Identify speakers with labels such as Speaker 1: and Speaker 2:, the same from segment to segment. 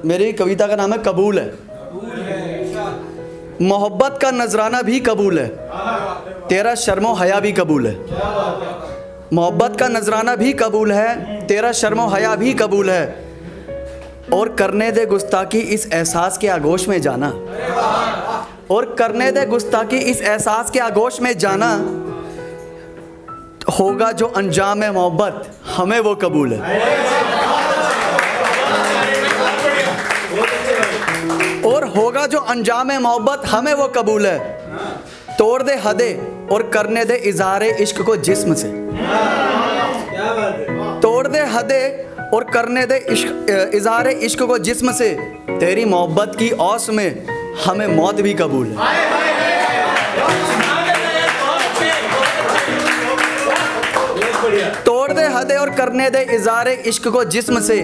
Speaker 1: मेरी कविता का नाम है कबूल है। मोहब्बत का नजराना भी कबूल है, तेरा शर्मो हया भी कबूल है। मोहब्बत का नजराना भी कबूल है, तेरा शर्मो हया भी कबूल है। और करने दे गुस्ताखी इस एहसास के आगोश में जाना, और करने दे गुस्ताखी इस एहसास के आगोश में जाना। होगा जो अंजाम है मोहब्बत हमें वो कबूल है। और होगा जो अंजाम है मोहब्बत हमें वो कबूल है। तोड़ दे हदे और करने दे इज़हारे इश्क को जिस्म से। तोड़ दे हदे और करने दे इज़हारे इश्क को जिस्म से। तेरी मोहब्बत की औस में हमें मौत भी कबूल है। तोड़ दे हदे और करने दे इज़हारे इश्क को जिस्म से।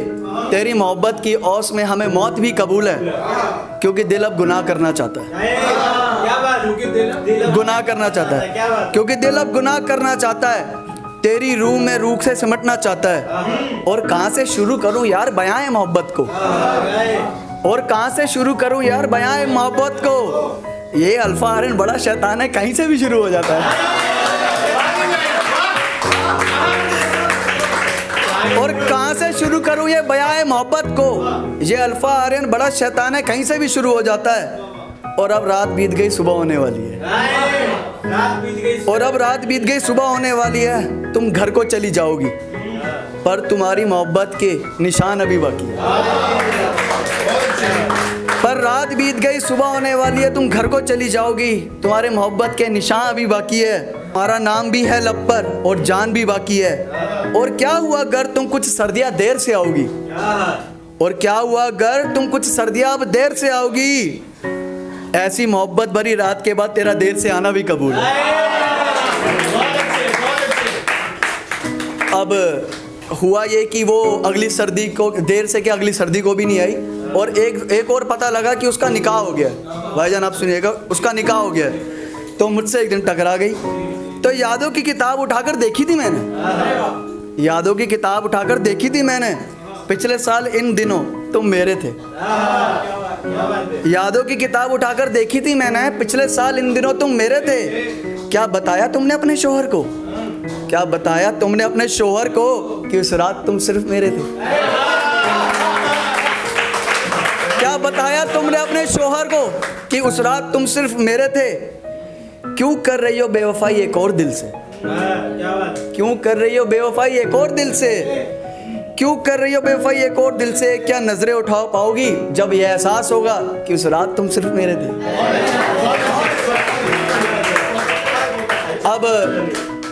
Speaker 1: तेरी मोहब्बत की औस में हमें मौत भी कबूल है, क्योंकि दिल अब गुनाह करना चाहता है। गुनाह करना चाहता है, क्योंकि दिल अब गुनाह करना चाहता है। तेरी रूह में रूह से सिमटना चाहता है। और कहाँ से शुरू करूँ यार बयां मोहब्बत को, और कहाँ से शुरू करूँ यार बयां मोहब्बत को। ये अल्फा आर्यन बड़ा शैतान है, कहीं से भी शुरू हो जाता है। और कहाँ से शुरू करूँ ये बयां मोहब्बत को। ये अल्फा आर्यन बड़ा शैतान है, कहीं से भी शुरू हो जाता है। और अब रात बीत गई सुबह होने वाली है। और अब रात बीत गई सुबह होने वाली है। तुम घर को चली जाओगी, पर तुम्हारी मोहब्बत के निशान अभी बाकी है। पर रात बीत गई सुबह होने वाली है, तुम घर को चली जाओगी, तुम्हारे मोहब्बत के निशान अभी बाकी है। हमारा नाम भी है लब पर और जान भी बाकी है। और क्या हुआ अगर तुम कुछ सर्दियाँ देर से आओगी। और क्या हुआ अगर तुम कुछ सर्दियाँ अब देर से आओगी। ऐसी मोहब्बत भरी रात के बाद तेरा देर से आना भी कबूल है। अब हुआ ये कि वो अगली सर्दी को देर से क्या अगली सर्दी को भी नहीं आई। और एक और पता लगा कि उसका निकाह हो गया। भाईजान आप सुनिएगा, उसका निकाह हो गया। तो मुझसे एक दिन टकरा गई। तो यादों की किताब उठाकर देखी थी मैंने, यादों की किताब उठाकर देखी थी मैंने। पिछले साल इन दिनों तुम मेरे थे। यादों की किताब उठाकर देखी थी मैंने, पिछले साल इन दिनों तुम मेरे थे। क्या बताया तुमने अपने शोहर को, क्या बताया तुमने अपने शोहर को कि उस रात तुम सिर्फ मेरे थे। क्या बताया तुमने अपने शोहर को कि उस रात तुम सिर्फ मेरे थे। क्यों कर रही हो बेवफाई एक और दिल से, क्यों कर रही हो बेवफाई एक और दिल से, क्यों कर रही हो बेवफाई एक और दिल से। क्या नजरें उठा पाओगी जब यह एहसास होगा कि उस रात तुम सिर्फ मेरे थे। अब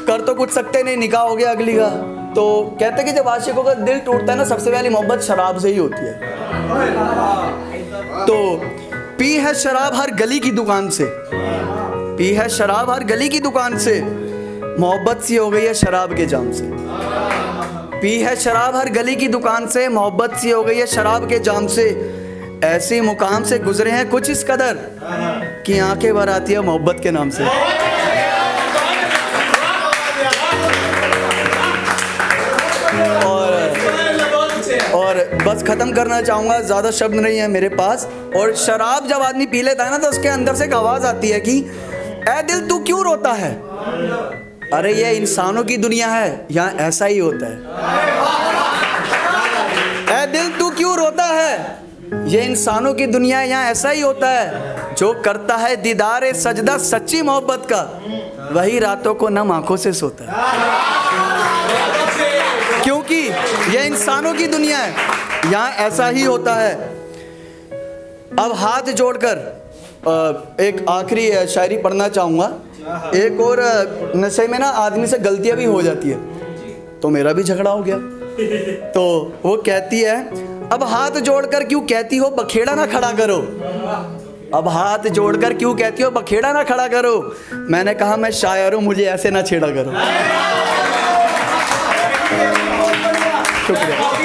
Speaker 1: कर तो कुछ सकते नहीं, निकाह हो गया अगली का। तो कहते कि जब आशिकों का दिल टूटता है ना, सबसे पहली मोहब्बत शराब से ही होती है। तो पी है शराब हर गली की दुकान से, पी है शराब हर गली की दुकान से। मोहब्बत सी हो गई है शराब के जाम से। पी है शराब हर गली की दुकान से, मोहब्बत सी हो गई है शराब के जाम से। ऐसे मुकाम से गुजरे हैं कुछ इस कदर कि आंखें भर आती है मोहब्बत के नाम से। और बस ख़त्म करना चाहूँगा, ज़्यादा शब्द नहीं है मेरे पास। और शराब जब आदमी पी लेता है ना, तो उसके अंदर से एक आवाज़ आती है कि ऐ दिल तू क्यों रोता है। अरे ये इंसानों की दुनिया है, यहाँ ऐसा ही होता है। ऐ दिल तू क्यों रोता है, ये इंसानों की दुनिया है, यहाँ ऐसा ही होता है। जो करता है दीदार सजदा सच्ची मोहब्बत का, वही रातों को नम आंखों से सोता है। क्योंकि ये इंसानों की दुनिया है, यहाँ ऐसा ही होता है। अब हाथ जोड़कर एक आखिरी शायरी पढ़ना चाहूँगा। एक और नशे में ना आदमी से गलतियाँ भी हो जाती है, तो मेरा भी झगड़ा हो गया। तो वो कहती है, अब हाथ जोड़कर क्यों कहती हो बखेड़ा ना खड़ा करो। अब हाथ जोड़कर क्यों कहती हो बखेड़ा ना खड़ा करो। मैंने कहा मैं शायर हूँ, मुझे ऐसे ना छेड़ा करो। शुक्रिया।